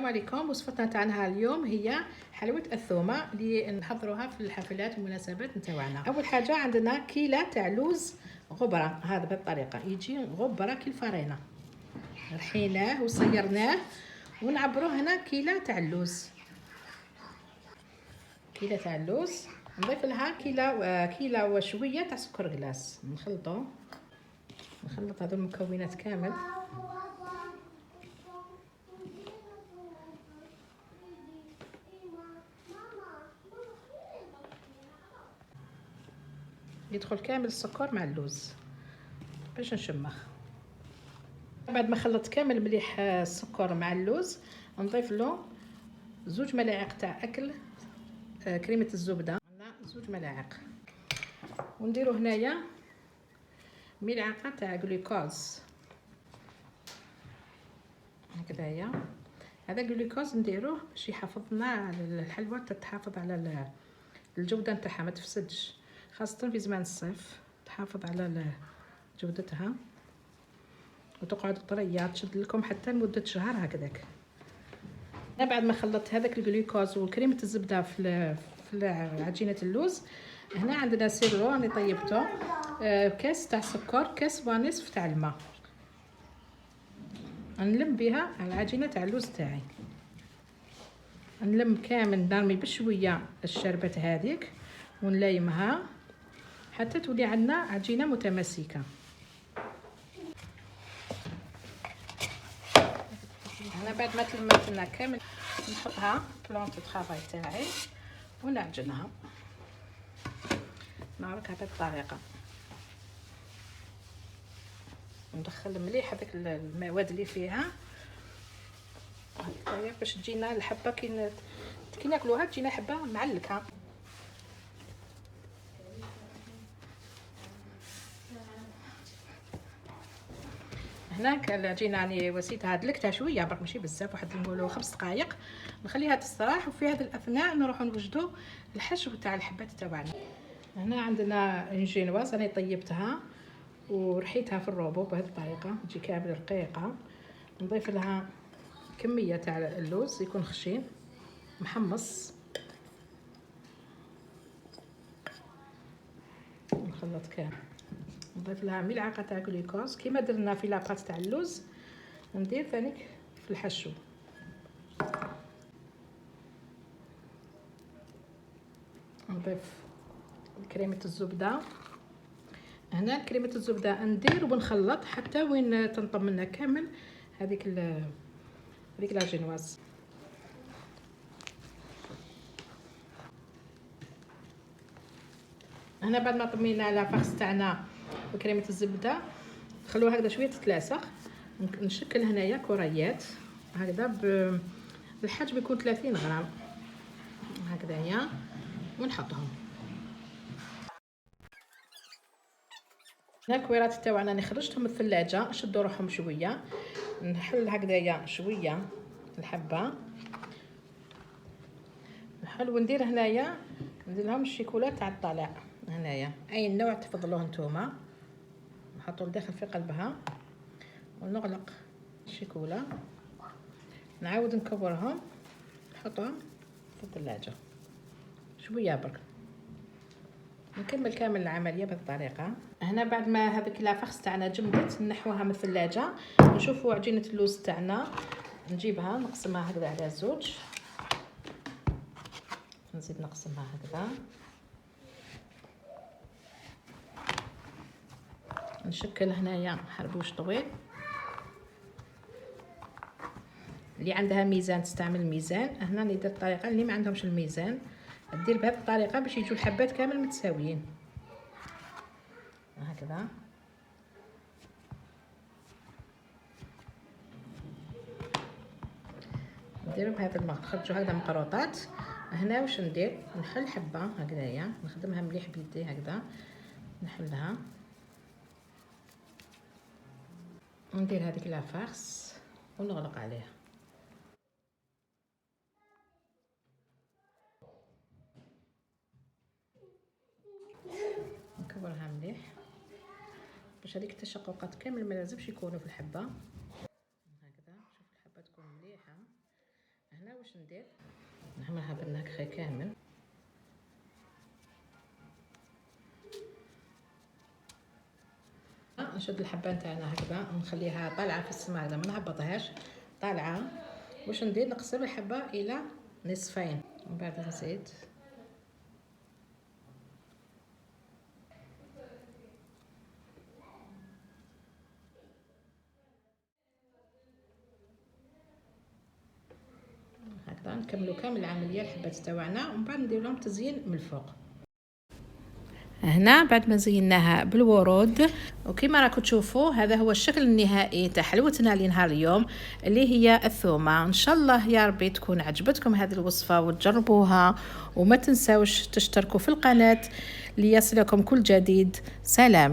السلام عليكم. وصفتنا تاعنا اليوم هي حلوة الثومة اللي نحضروها في الحفلات والمناسبات نتاعنا. اول حاجه عندنا كيلة تاع لوز غبره، هذا بالطريقه يجي غبره كالفرينه، رحيناه وصيرناه ونعبروه هنا كيلة تاع اللوز. كيلة تاع اللوز نضيف لها كيلة وشويه تاع سكر كلاص، نخلط هذو المكونات كامل. يدخل كامل السكر مع اللوز باش نشمخ. بعد ما خلطت كامل مليح السكر مع اللوز نضيف له 2 ملاعق تاع اكل كريمه الزبده، عندنا 2 ملاعق، ونديرو هنايا ملعقه تاع جلوكوز هكذايا. هذا جلوكوز نديروه باش يحافظنا على الحلوى، تتحافظ على الجوده نتاعها ما تفسدش، خاصه في زمان الصيف تحافظ على جودتها وتقعد طريه تشد لكم حتى لمده شهر هكذاك. بعد ما خلطت هذاك الجلوكوز وكريمه الزبده في عجينه اللوز، هنا عندنا سيرو راني طيبته، كاس تاع سكر، كاس ونصف تاع الماء، نلم بها العجينه تاع اللوز تاعي، نلم كامل، نرمي بشويه الشربات هذيك ونلايمها حتى تولي عندنا عجينه متماسكه. انا بعد ما تلمت لنا كامل نحطها بلونط الطرافاي تاعي ونعجنها، نعركها بالطريقه، ندخل مليح هذاك المواد اللي فيها هكايا باش تجينا الحبه كي ناكلوها تجينا حبه معلكه. هنا العجينه راني وسيتها دلكتها شويه برك ماشي بزاف، واحد نقولوا 5 دقائق، نخليها تستراح، وفي هذه الاثناء نروحوا نوجدوا الحشو تاع الحبات تاعنا. هنا عندنا انجينواز راني طيبتها ورحيتها في الروبو بهذه الطريقه، تجي كامل رقيقه. نضيف لها كميه تاع اللوز يكون خشين محمص، نخلط كامل. نضيف لها ملعقه تاع جلوكوز كيما درنا في لاباط تاع اللوز، ندير ثاني في الحشو. نضيف كريمه الزبده، هنا كريمه الزبده ندير ونخلط حتى وين تنطم لنا كامل هذيك لاجينواز. هنا بعد ما طمينا لافاس تاعنا بكريمه الزبده نخلوها هكذا شويه تتلاصق، نشكل هنايا كريات هكذا بالحجم يكون 30 غرام هكذايا ونحطهم. هنا الكويرات تاعنا انا خرجتهم من الثلاجه، نشدوا روحهم شويه، نحل هكذايا شويه الحبه نحل، وندير هنايا ندير لهم الشيكولا تاع الطلاء، هنايا اي نوع تفضلوه نتوما نحطوا لداخل في قلبها، ونغلق الشيكولا، نعاود نكورهم نحطهم في الثلاجه شويه برك، نكمل كامل العمليه بهذه الطريقه. هنا بعد ما هذيك لافاخس تاعنا جمدت نحوها من الثلاجه، نشوفوا عجينه اللوز تاعنا، نجيبها نقسمها هكذا على 2، نزيد نقسمها هكذا، نشكل هنايا حربوش طويل. اللي عندها ميزان تستعمل ميزان، هنا ندير الطريقه اللي ما عندهمش الميزان دير بهذه الطريقه باش يجوا الحبات كامل متساويين هكذا. نديرو بهذا نخرجوا هكذا مقروطات. هنا واش ندير، نحل حبه هكذايا نخدمها مليح بيدي هكذا، نحلها وندير هذيك لافاخس ونغلق عليها، نكورها مليح باش هذيك التشققات كامل ما لازمش يكونوا في الحبه هكذا. شوف الحبه تكون مليحه هنا واش ندير، نعملها بالنكهة كامل. نشد الحبه نتاعنا هكذا نخليها طالعه في السماء هكذا، ما نهبطهاش، طالعه. واش ندير، نقسم الحبه الى نصفين، ومن بعد نزيد هكذا. نكملوا كامل العمليه الحبات تاعنا، ومن بعد ندير لهم تزيين من الفوق. هنا بعد ما زيناها بالورود، وكما راكم تشوفوا هذا هو الشكل النهائي تاع حلوتنا لنهار اليوم اللي هي الثومه. ان شاء الله يا ربي تكون عجبتكم هذه الوصفه وتجربوها، وما تنساوش تشتركوا في القناه ليصلكم كل جديد. سلام.